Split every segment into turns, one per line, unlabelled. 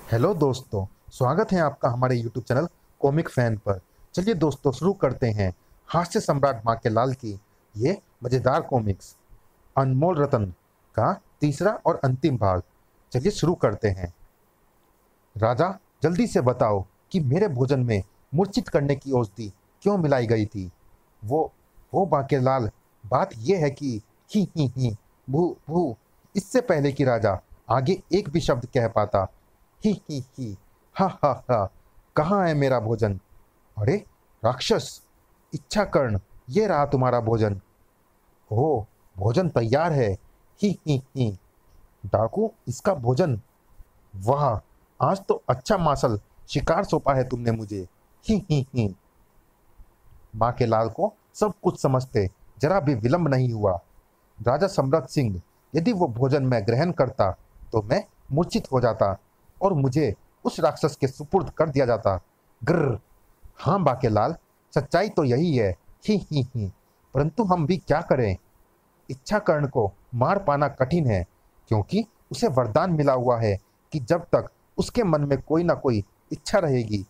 Hello दोस्तों, स्वागत है आपका हमारे यूट्यूब चैनल कॉमिक फैन पर। चलिए दोस्तों, शुरू करते हैं हास्य सम्राट माखनलाल की ये मज़ेदार कॉमिक्स अनमोल रतन का तीसरा और अंतिम भाग। चलिए शुरू करते हैं। राजा, जल्दी से बताओ कि मेरे भोजन में मूर्छित करने की औषधि क्यों मिलाई गई थी। वो माखनलाल, बात यह है कि ही भू भू। इससे पहले कि राजा आगे एक भी शब्द कह पाता, ही हा, कहाँ है मेरा भोजन। अरे राक्षस, इच्छा कर्ण, ये रहा तुम्हारा भोजन। ओह, भोजन तैयार है। ही डाकू, इसका भोजन। वाह, आज तो अच्छा मासल शिकार सौंपा है तुमने मुझे। ही माँ के लाल को सब कुछ समझते जरा भी विलंब नहीं हुआ। राजा सम्राट सिंह, यदि वो भोजन मैं ग्रहण करता तो मैं मूर्छित हो जाता और मुझे उस राक्षस के सुपुर्द कर दिया जाता। ग्र हाँ बाकेलाल, सच्चाई तो यही है। ही परंतु हम भी क्या करें। इच्छा कर्ण को मार पाना कठिन है, क्योंकि उसे वरदान मिला हुआ है कि जब तक उसके मन में कोई ना कोई इच्छा रहेगी,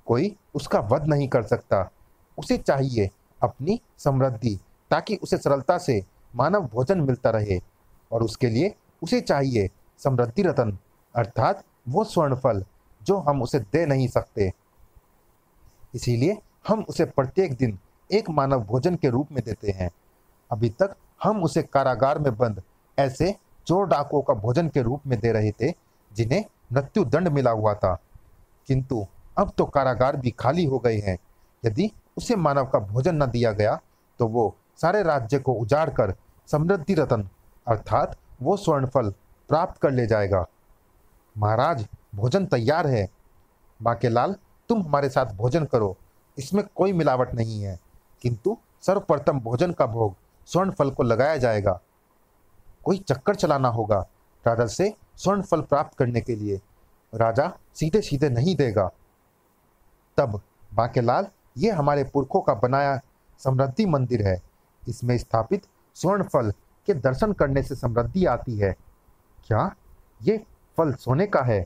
कोई उसका वध नहीं कर सकता। उसे चाहिए अपनी समृद्धि, ताकि उसे सरलता से मानव भोजन मिलता रहे, और उसके लिए उसे चाहिए समृद्धि रतन, अर्थात वो स्वर्ण फल जो हम उसे दे नहीं सकते। इसीलिए हम उसे प्रत्येक दिन एक मानव भोजन के रूप में देते हैं। अभी तक हम उसे कारागार में बंद ऐसे चोर डाकुओं का भोजन के रूप में दे रहे थे जिन्हें मृत्यु दंड मिला हुआ था, किंतु अब तो कारागार भी खाली हो गए हैं। यदि उसे मानव का भोजन न दिया गया तो वो सारे राज्य को उजाड़ कर समृद्धि रतन, अर्थात वो स्वर्ण फल प्राप्त कर ले जाएगा। महाराज, भोजन तैयार है। बाकेलाल, तुम हमारे साथ भोजन करो, इसमें कोई मिलावट नहीं है, किंतु सर्वप्रथम भोजन का भोग स्वर्ण फल को लगाया जाएगा। कोई चक्कर चलाना होगा राजा से स्वर्ण फल प्राप्त करने के लिए। राजा सीधे सीधे नहीं देगा। तब बाकेलाल, ये हमारे पुरखों का बनाया समृद्धि मंदिर है। इसमें स्थापित स्वर्ण फल के दर्शन करने से समृद्धि आती है। क्या ये फल सोने का है?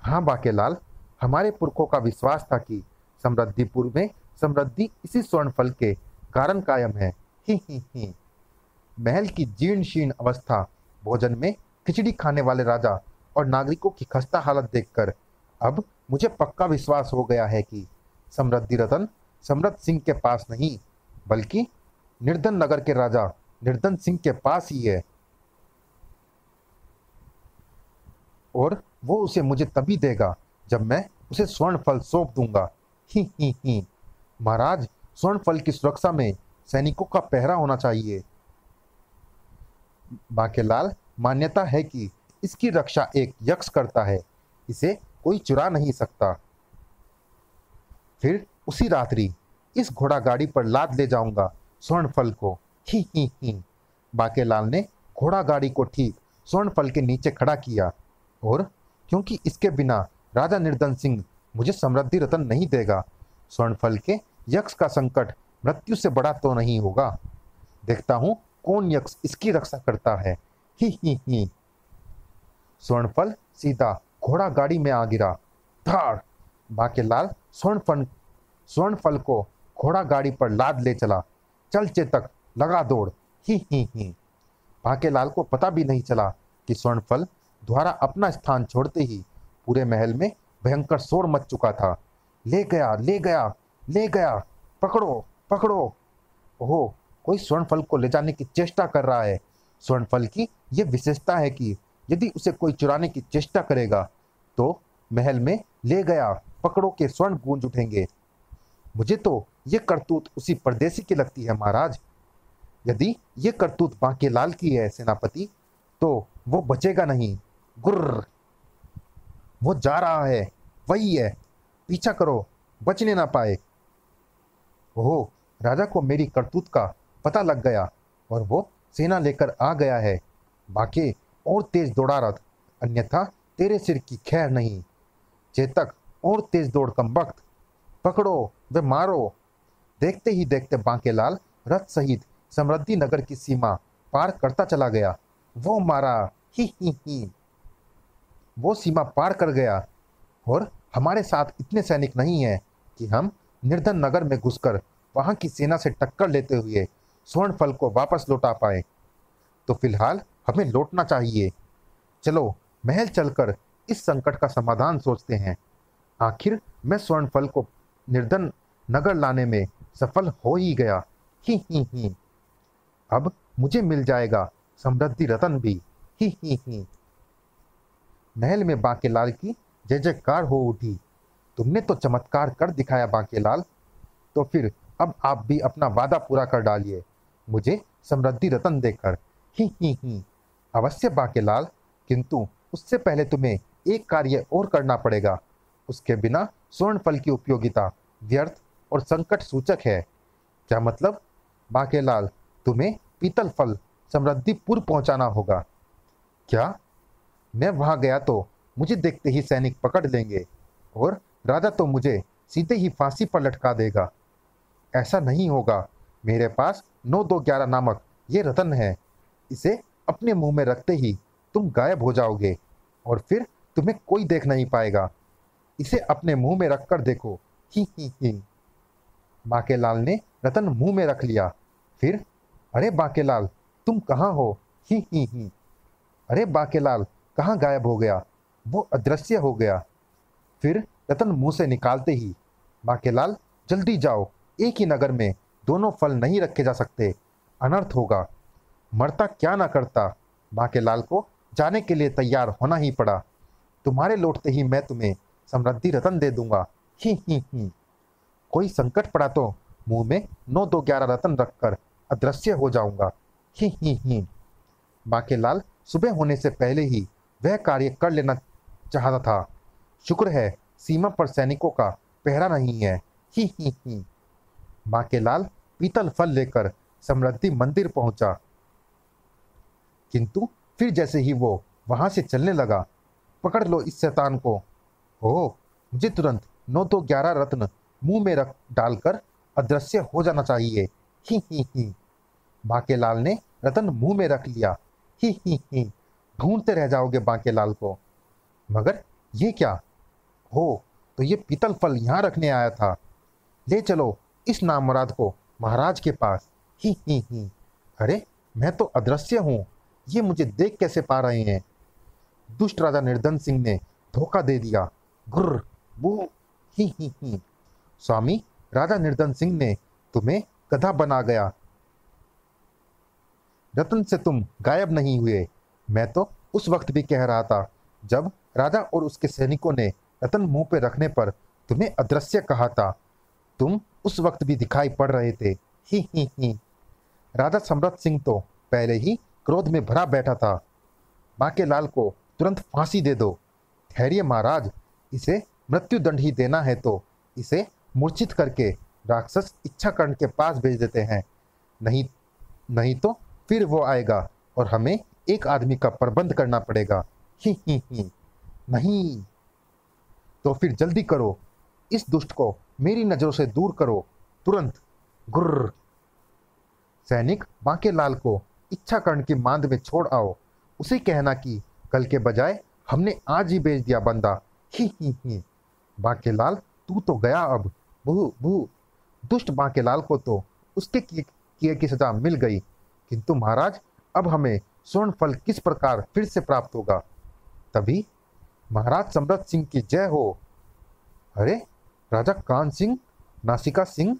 हाँ बाकेलाल, हमारे पुरखों का विश्वास था कि समृद्धिपुर में समृद्धि इसी स्वर्ण फल के कारण कायम है। ही महल की जीर्ण शीर्ण अवस्था, भोजन में खिचड़ी खाने वाले राजा और नागरिकों की खस्ता हालत देखकर अब मुझे पक्का विश्वास हो गया है कि समृद्धि रतन समृद्ध सिंह के पास नहीं, बल्कि निर्धन नगर के राजा निर्धन सिंह के पास ही है, और वो उसे मुझे तभी देगा जब मैं उसे स्वर्ण फल सौंप दूंगा। ही महाराज, स्वर्ण फल की सुरक्षा में सैनिकों का पहरा होना चाहिए। बाकेलाल, मान्यता है कि इसकी रक्षा एक यक्ष करता है, इसे कोई चुरा नहीं सकता। फिर उसी रात्रि इस घोड़ा गाड़ी पर लाद ले जाऊंगा स्वर्ण फल को। ही बाकेलाल ने घोड़ा गाड़ी को ठीक स्वर्ण फल के नीचे खड़ा किया, और क्योंकि इसके बिना राजा निर्धन सिंह मुझे समृद्धि रतन नहीं देगा, स्वर्ण फल के यक्ष का संकट मृत्यु से बड़ा तो नहीं होगा। देखता हूं कौन यक्ष इसकी रक्षा करता है। ही स्वर्ण फल सीधा घोड़ा गाड़ी में आ गिरा। धाड़! बाकेलाल स्वर्ण फल को घोड़ा गाड़ी पर लाद ले चला। चल चेतक, लगा दौड़। ही बाकेलाल को पता भी नहीं चला कि स्वर्ण फल द्वारा अपना स्थान छोड़ते ही पूरे महल में भयंकर शोर मच चुका था। ले गया, ले गया, ले गया, पकड़ो, पकड़ो। ओह, कोई स्वर्ण फल को ले जाने की चेष्टा कर रहा है। स्वर्ण फल की यह विशेषता है कि यदि उसे कोई चुराने की चेष्टा करेगा तो महल में ले गया, पकड़ो के स्वर्ण गूंज उठेंगे। मुझे तो ये करतूत उसी परदेसी की लगती है महाराज। यदि ये करतूत बांकेलाल की है सेनापति, तो वो बचेगा नहीं। गुर्र! वो जा रहा है, वही है, पीछा करो, बचने ना पाए। ओह, राजा को मेरी करतूत का पता लग गया और वो सेना लेकर आ गया है। बाके, और तेज दौड़ा रथ, अन्यथा तेरे सिर की खैर नहीं। चेतक, और तेज दौड़ कमबख्त, पकड़ो वे मारो। देखते ही देखते बांकेलाल रथ सहित समृद्धि नगर की सीमा पार करता चला गया। वो मारा। ही वो सीमा पार कर गया। और हमारे साथ इतने सैनिक नहीं हैं कि हम निर्धन नगर में घुसकर वहां की सेना से टक्कर लेते हुए स्वर्ण फल को वापस लौटा पाए। तो फिलहाल हमें लौटना चाहिए। चलो महल चलकर इस संकट का समाधान सोचते हैं। आखिर मैं स्वर्ण फल को निर्धन नगर लाने में सफल हो ही गया। ही। अब मुझे मिल जाएगा समृद्धि रतन भी। ही। महल में बांकेलाल की जय जयकार हो उठी। तुमने तो चमत्कार कर दिखाया बांकेलाल। तो फिर अब आप भी अपना वादा पूरा कर डालिए, मुझे समृद्धि रतन देकर। ही। अवश्य बांकेलाल, किंतु उससे पहले तुम्हें एक कार्य और करना पड़ेगा। उसके बिना स्वर्ण फल की उपयोगिता व्यर्थ और संकट सूचक है। क्या मतलब? बांकेलाल, तुम्हें पीतल फल समृद्धिपुर पहुंचाना होगा। क्या? मैं वहां गया तो मुझे देखते ही सैनिक पकड़ लेंगे और राजा तो मुझे सीधे ही फांसी पर लटका देगा। ऐसा नहीं होगा। मेरे पास 9211 नामक ये रतन है। इसे अपने मुंह में रखते ही तुम गायब हो जाओगे और फिर तुम्हें कोई देख नहीं पाएगा। इसे अपने मुंह में रखकर देखो। ही। बांकेलाल ने रतन मुंह में रख लिया। फिर, अरे बांकेलाल, तुम कहाँ हो? ही। अरे बांकेलाल कहाँ गायब हो गया? वो अदृश्य हो गया। फिर रतन मुंह से निकालते ही, बांकेलाल जल्दी जाओ, एक ही नगर में दोनों फल नहीं रखे जा सकते, अनर्थ होगा। मरता क्या ना करता। बांकेलाल को जाने के लिए तैयार होना ही पड़ा। तुम्हारे लौटते ही मैं तुम्हें समृद्धि रतन दे दूंगा। ही। कोई संकट पड़ा तो मुंह में 9211 रतन रखकर अदृश्य हो जाऊंगा। ही। बांकेलाल सुबह होने से पहले ही वह कार्य कर लेना चाहता था। शुक्र है सीमा पर सैनिकों का पहरा नहीं है। ही। बांकेलाल पीतल फल लेकर समृद्धि मंदिर पहुंचा, किंतु फिर जैसे ही वो वहां से चलने लगा, पकड़ लो इस शैतान को। हो, मुझे तुरंत 9211 रत्न मुंह में रख डालकर अदृश्य हो जाना चाहिए। ही। बांकेलाल ने रतन मुंह में रख लिया। ही। ढूंढते रह जाओगे बांकेलाल को। मगर ये क्या हो? तो ये पीतल फल यहाँ रखने आया था। ले चलो इस नामुराद को महाराज के पास। ही। अरे मैं तो अदृश्य हूँ, ये मुझे देख कैसे पा रहे हैं? दुष्ट राजा निर्धन सिंह ने धोखा दे दिया। गुर्र बू। ही। स्वामी, राजा निर्धन सिंह ने तुम्हें गधा बना गया। रतन से तुम गायब नहीं हुए। मैं तो उस वक्त भी कह रहा था जब राजा और उसके सैनिकों ने रतन मुंह पे रखने पर तुम्हें अदृश्य कहा था। तुम उस वक्त भी दिखाई पड़ रहे थे। ही। राजा सम्राट सिंह तो पहले ही क्रोध में भरा बैठा था। बांकेलाल को तुरंत फांसी दे दो। ठहरिए महाराज, इसे मृत्यु दंड ही देना है तो इसे मूर्छित करके राक्षस इच्छाकर्ण के पास भेज देते हैं। नहीं तो फिर वो आएगा और हमें एक आदमी का प्रबंध करना पड़ेगा। ही। नहीं तो फिर जल्दी करो, इस दुष्ट को मेरी नजरों से दूर करो तुरंत। गुर्र। सैनिक बांकेलाल को इच्छाकर्ण की मांद में छोड़ आओ। उसे कहना कि कल के बजाय हमने आज ही भेज दिया बंदा। ही। बांकेलाल तू तो गया अब। बू। दुष्ट बांकेलाल को तो उसके किए की सजा मिल गई, किंतु महाराज अब हमें स्वर्ण फल किस प्रकार फिर से प्राप्त होगा? तभी महाराज सम्राट सिंह की जय हो। अरे राजा कान सिंह, नासिका सिंह,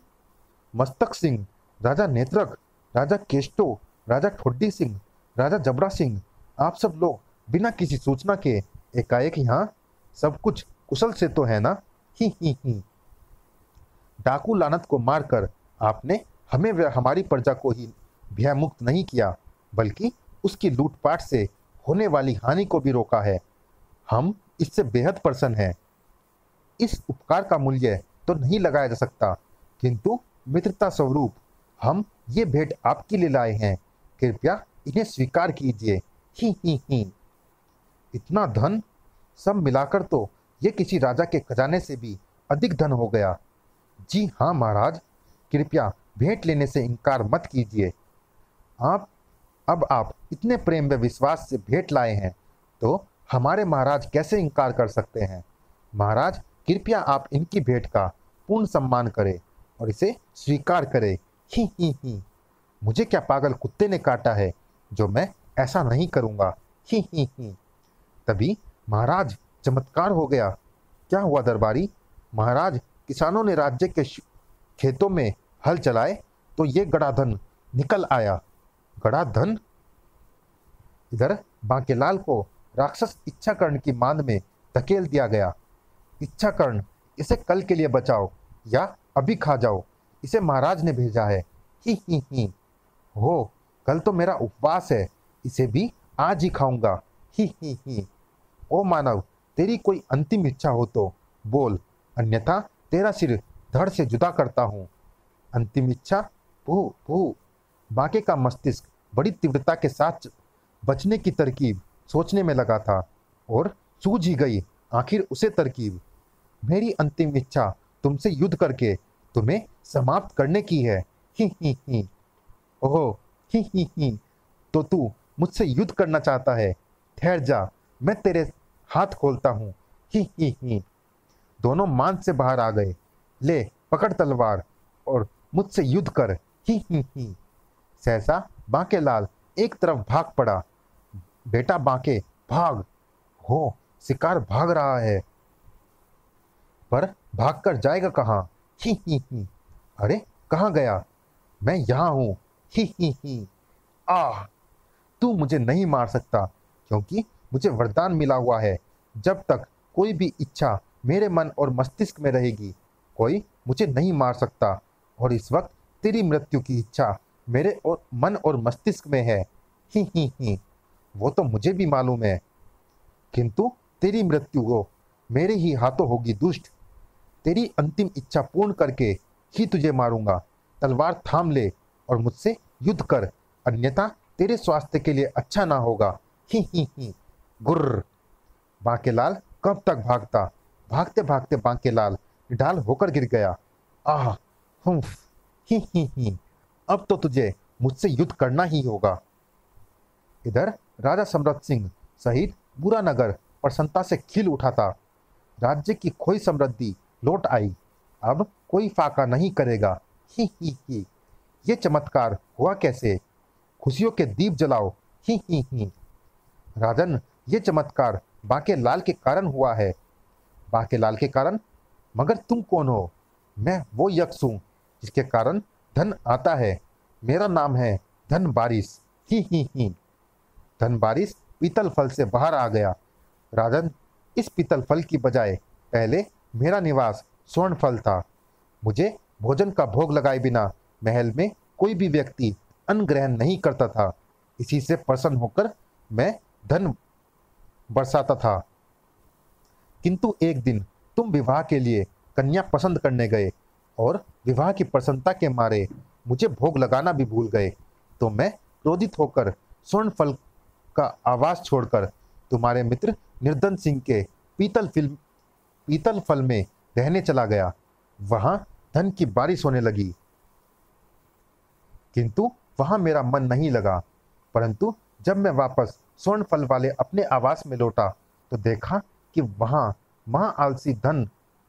मस्तक सिंह, राजा नेत्रक, राजा केष्टो, राजा ठोड्डी सिंह, राजा जबरा सिंह, आप सब लोग बिना किसी सूचना के एकाएक यहाँ? सब कुछ कुशल से तो है ना? ही। डाकू लानत को मारकर आपने हमें व हमारी प्रजा को ही भयमुक्त नहीं किया, बल्कि उसकी लूटपाट से होने वाली हानि को भी रोका है। हम इससे बेहद प्रसन्न हैं। इस उपकार का मूल्य तो नहीं लगाया जा सकता, किंतु मित्रता स्वरूप हम ये भेंट आपके लिए लाए हैं। कृपया इन्हें स्वीकार कीजिए। ही। इतना धन सब मिलाकर तो ये किसी राजा के खजाने से भी अधिक धन हो गया। जी हाँ महाराज, कृपया भेंट लेने से इनकार मत कीजिए। आप इतने प्रेम व विश्वास से भेंट लाए हैं तो हमारे महाराज कैसे इनकार कर सकते हैं? महाराज, कृपया आप इनकी भेंट का पूर्ण सम्मान करें और इसे स्वीकार करें। ही। मुझे क्या पागल कुत्ते ने काटा है जो मैं ऐसा नहीं करूंगा। ही। तभी महाराज, चमत्कार हो गया। क्या हुआ दरबारी? महाराज, किसानों ने राज्य के खेतों में हल चलाए तो ये गड़ाधन निकल आया। गड़ाधन? इधर बांकेलाल को राक्षस इच्छाकर्ण की मांद में धकेल दिया गया। इच्छाकर्ण, इसे कल के लिए बचाओ या अभी खा जाओ, इसे महाराज ने भेजा है। ही। हो, कल तो मेरा उपवास है, इसे भी आज ही खाऊंगा। ही। ओ मानव, तेरी कोई अंतिम इच्छा हो तो बोल, अन्यथा तेरा सिर धड़ से जुदा करता हूं। अंतिम इच्छा? भू भू। बांके का मस्तिष्क बड़ी तीव्रता के साथ बचने की तरकीब सोचने में लगा था और सूझ ही गई आखिर उसे तरकीब। मेरी अंतिम इच्छा तुमसे युद्ध करके तुम्हें समाप्त करने की है। ही। ओहो, ही। तो तू मुझसे युद्ध करना चाहता है? ठहर जा, मैं तेरे हाथ खोलता हूँ। ही। दोनों मान से बाहर आ गए। ले, पकड़ तलवार और मुझसे युद्ध कर। ही। सहसा बांकेलाल एक तरफ भाग पड़ा। बेटा बांके, भाग। हो, शिकार भाग रहा है, पर भागकर जाएगा कहाँ? ही। अरे, कहाँ गया? मैं यहाँ हूँ। ही। आह! तू मुझे नहीं मार सकता, क्योंकि मुझे वरदान मिला हुआ है। जब तक कोई भी इच्छा मेरे मन और मस्तिष्क में रहेगी, कोई मुझे नहीं मार सकता। और इस वक्त तेरी मृत्यु की इच्छा मेरे और मन और मस्तिष्क में है। ही। वो तो मुझे भी मालूम है, किंतु तेरी मृत्यु वो मेरे ही हाथों होगी दुष्ट। तेरी अंतिम इच्छा पूर्ण करके ही तुझे मारूंगा। तलवार थाम ले और मुझसे युद्ध कर, अन्यथा तेरे स्वास्थ्य के लिए अच्छा ना होगा। ही। गुर्र। बांकेलाल कब तक भागता? भागते भागते बांकेलाल निढाल होकर गिर गया। आह! हुम्फ! ही। अब तो तुझे मुझसे युद्ध करना ही होगा। इधर राजा सम्राट सिंह सहित पूरा नगर प्रसन्नता से खिल उठा था। राज्य की खोई समृद्धि लौट आई। अब कोई फाका नहीं करेगा। ही। ये चमत्कार हुआ कैसे? खुशियों के दीप जलाओ। ही। राजन, ये चमत्कार बांकेलाल के कारण हुआ है। बांकेलाल के कारण? मगर तुम कौन हो? मैं वो यक्ष हूँ जिसके कारण धन आता है। मेरा नाम है धन बारिश। ही। धन बारिश पीतल फल से बाहर आ गया। राजन, इस पीतल फल की बजाय पहले मेरा निवास स्वर्ण फल था। मुझे भोजन का भोग लगाए बिना महल में कोई भी व्यक्ति अन्न ग्रहण नहीं करता था। इसी से प्रसन्न होकर मैं धन बरसाता था। किंतु एक दिन तुम विवाह के लिए कन्या पसंद करने गए और विवाह की प्रसन्नता के मारे मुझे भोग लगाना भी भूल गए। तो मैं क्रोधित होकर स्वर्ण फल का आवास छोड़कर तुम्हारे मित्र निर्धन सिंह के पीतल फल में रहने चला गया। वहां धन की बारिश होने लगी, किंतु वहां मेरा मन नहीं लगा। परंतु जब मैं वापस स्वर्ण फल वाले अपने आवास में लौटा तो देखा कि वहां महा आलसी धन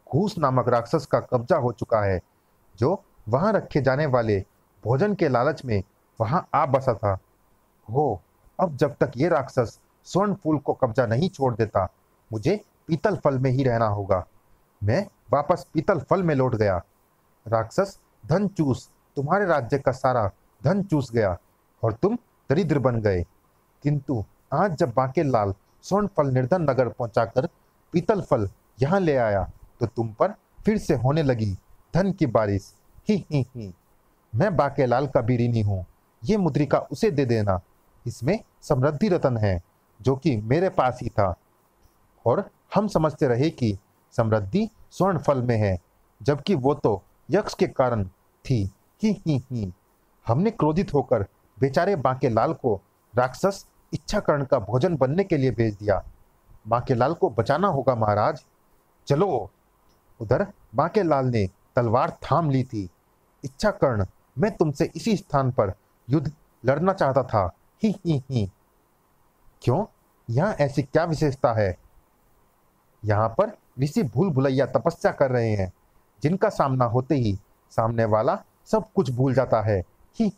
घूस नामक राक्षस का कब्जा हो चुका है, जो वहां रखे जाने वाले भोजन के लालच में वहां आ बसा था। हो, अब जब तक ये राक्षस स्वर्ण फूल को कब्जा नहीं छोड़ देता, मुझे पीतल फल में ही रहना होगा। मैं वापस पीतल फल में लौट गया। राक्षस धन चूस तुम्हारे राज्य का सारा धन चूस गया और तुम दरिद्र बन गए। किंतु आज जब बांकेलाल स्वर्ण फल निर्धन नगर पहुंचाकर पीतल फल यहाँ ले आया तो तुम पर फिर से होने लगी धन की बारिश। ही। मैं बांकेलाल का भी ऋणी हूँ। ये मुद्रिका उसे दे देना, इसमें समृद्धि रतन है जो कि मेरे पास ही था। और हम समझते रहे कि समृद्धि स्वर्ण फल में है, जबकि वो तो यक्ष के कारण थी। ही। हमने क्रोधित होकर बेचारे बांकेलाल को राक्षस इच्छाकर्ण का भोजन बनने के लिए भेज दिया। बांकेलाल को बचाना होगा महाराज, चलो। उधर बांकेलाल ने तलवार थाम ली थी। इच्छाकर्ण, मैं तुमसे इसी स्थान पर युद्ध लड़ना चाहता था। ही। क्यों? यहाँ ऐसी क्या विशेषता है? यहाँ पर ऋषि भूल भुलैया तपस्या कर रहे हैं, जिनका सामना होते ही सामने वाला सब कुछ भूल जाता है। ही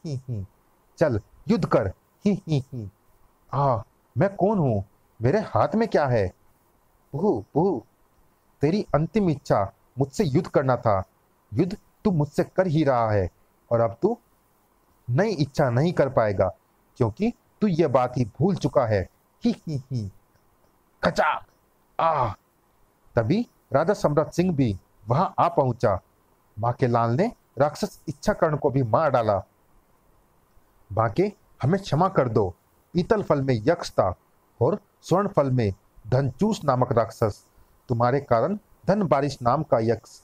चल युद्ध कर। ही मैं कौन हूं? मेरे हाथ में क्या है? पुह तेरी अंतिम इच्छा मुझसे युद्ध करना था। युद्ध तू मुझसे कर ही रहा है, और अब तू नई इच्छा नहीं कर पाएगा, क्योंकि तू ये बात ही भूल चुका है। ही खचाक। आ तभी राजा सम्राट सिंह भी वहां आ पहुंचा। बांकेलाल ने राक्षस इच्छाकर्ण को भी मार डाला। बांके, हमें क्षमा कर दो। पीतल फल में यक्ष था और स्वर्ण फल में धनचूस नामक राक्षस। तुम्हारे कारण धन बारिश नाम का यक्ष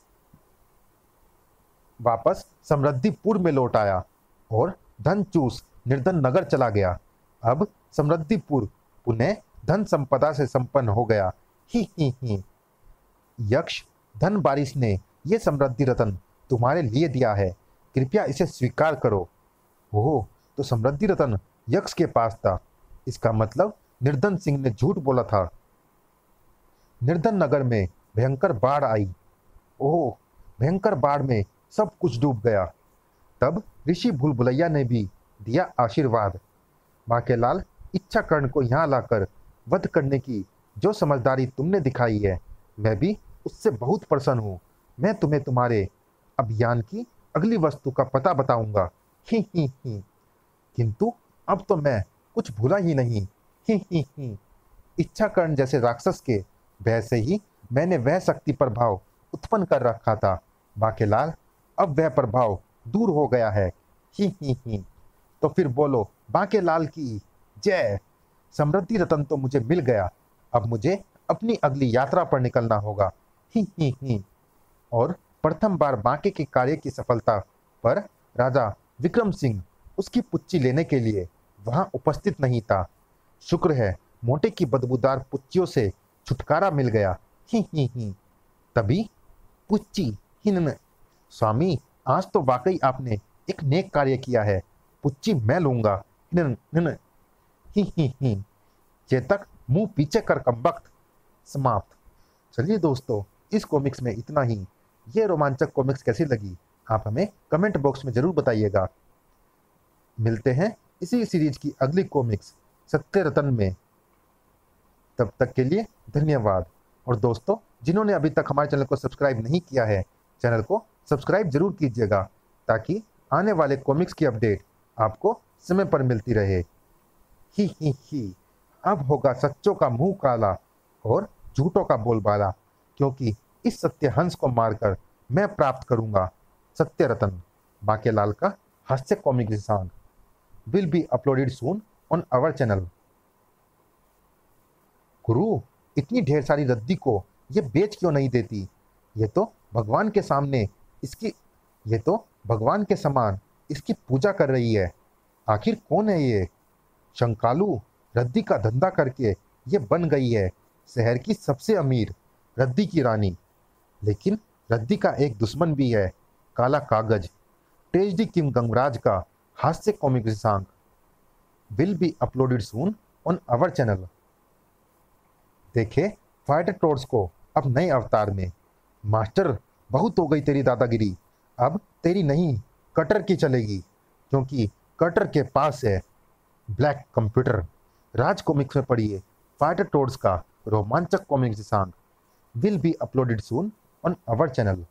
वापस समृद्धिपुर में लौट आया और धनचूस निर्धन नगर चला गया। अब समृद्धिपुर पुनः धन संपदा से संपन्न हो गया। ही यक्ष धन बारिश ने यह समृद्धि रतन तुम्हारे लिए दिया है, कृपया इसे स्वीकार करो। ओह, तो समृद्धि रतन यक्ष के पास था। इसका मतलब निर्धन सिंह ने झूठ बोला था। निर्धन नगर में भयंकर बाढ़ आई। ओह, भयंकर बाढ़ में सब कुछ डूब गया। तब ऋषि भूल भुलैया ने भी दिया आशीर्वाद। बांकेलाल, इच्छाकर्ण को यहाँ लाकर वध करने की जो समझदारी तुमने दिखाई है, मैं भी उससे बहुत प्रसन्न हूँ। मैं तुम्हें तुम्हारे अभियान की अगली वस्तु का पता बताऊंगा। ही किंतु अब तो मैं कुछ भूला ही नहीं। ही इच्छाकर्ण जैसे राक्षस के भय से ही मैंने वह शक्ति प्रभाव उत्पन्न कर रखा था। बांकेलाल, अब वह प्रभाव दूर हो गया है। ही तो फिर बोलो बांकेलाल की जय। समृद्धि रतन तो मुझे मिल गया, अब मुझे अपनी अगली यात्रा पर निकलना होगा। ही और प्रथम बार बांके के कार्य की सफलता पर राजा विक्रम सिंह उसकी पुच्ची लेने के लिए वहां उपस्थित नहीं था। शुक्र है मोटे की बदबूदार पुच्चियों से छुटकारा मिल गया। ही तभी पुच्ची हिन, स्वामी, आज तो वाकई आपने एक नेक कार्य किया है। पुच्ची मैं लूंगा। हिन ही चेतक मुंह पीछे कर कमबख्त। समाप्त। चलिए दोस्तों, इस कॉमिक्स में इतना ही। ये रोमांचक कॉमिक्स कैसी लगी आप हमें कमेंट बॉक्स में जरूर बताइएगा। मिलते हैं इसी सीरीज की अगली कॉमिक्स सत्य रतन में। तब तक के लिए धन्यवाद। और दोस्तों, जिन्होंने अभी तक हमारे चैनल को सब्सक्राइब नहीं किया है, चैनल को सब्सक्राइब जरूर कीजिएगा, ताकि आने वाले कॉमिक्स की अपडेट आपको समय पर मिलती रहे। ही अब होगा सच्चों का मुंह काला और झूठों का बोलबाला, क्योंकि इस सत्य हंस को मारकर मैं प्राप्त करूंगा सत्य रतन। बांकेलाल का हास्य comic song will be uploaded soon on our channel. गुरु, इतनी ढेर सारी रद्दी को ये बेच क्यों नहीं देती? ये तो भगवान के सामने इसकी ये तो भगवान के समान इसकी पूजा कर रही है। आखिर कौन है ये? शंकालू रद्दी का धंधा करके ये बन गई है शहर की सबसे अमीर रद्दी की रानी। लेकिन रद्दी का एक दुश्मन भी है, काला कागज। ट्रेजडी किंग गंगराज का हास्य comic song will be uploaded soon on our channel. देखे फाइटर टोर्स को अब नए अवतार में। मास्टर, बहुत हो गई तेरी दादागिरी, अब तेरी नहीं कटर की चलेगी, क्योंकि कटर के पास है ब्लैक कंप्यूटर। राज कॉमिक्स में पढ़िए फाइटर टोर्स का रोमांचक comic song will be uploaded soon on our channel.